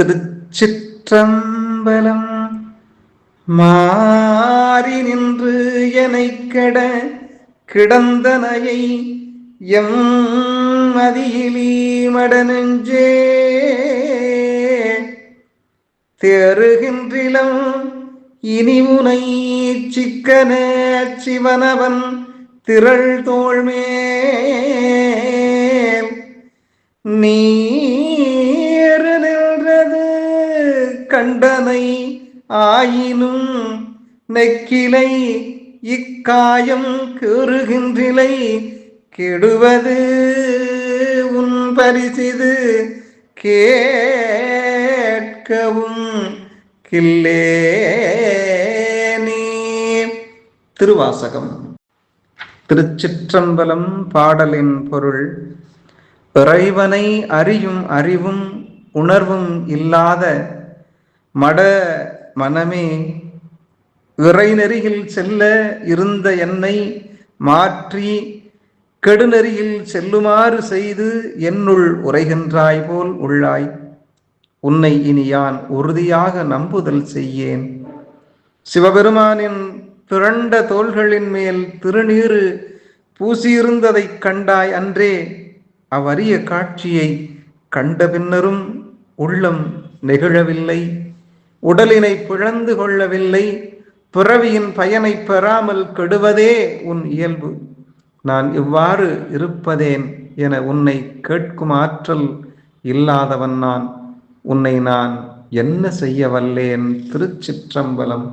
திருச்சிற்றம்பலம். மாறி நின்று எனைக் கெட கிடந்தனையை எம் மதியிலி மடநெஞ்சே தேறுகின்றிலம் இனி உனை சிக்கன சிவனவன் திரள் தோள்மேல் நீரு நின்றது கண்டனை ஆயினும் நெக்கிலை இக்காயம் கெறுகின்றிலை கெடுவது உன் பரிசிது கேட்கவும் கில்லே நீ. திருவாசகம். திருச்சிற்றம்பலம். பாடலின் பொருள்: இறைவனை அறியும் அறிவும் உணர்வும் இல்லாத மட மனமே, இறைநெறியில் செல்ல இருந்த என்னை மாற்றி கெடுநெறியில் செல்லுமாறு செய்து என்னுள் உரைகின்றாய் போல் உள்ளாய். உன்னை இனி யான் உறுதியாக நம்புதல் செய்யேன். சிவபெருமானின் திரண்ட தோள்களின் மேல் திருநீறு பூசியிருந்ததைக் கண்டாய் அன்றே? அவ்வரிய காட்சியை கண்ட பின்னரும் உள்ளம் நெகிழவில்லை, உடலினை பிளந்து கொள்ளவில்லை. பிறவியின் பயனை பெறாமல் கெடுவதே உன் இயல்பு. நான் இவ்வாறு இருப்பதேன் என உன்னை கேட்கும் ஆற்றல் இல்லாதவன் நான். உன்னை நான் என்ன செய்ய வல்லேன்? திருச்சிற்றம்பலம்.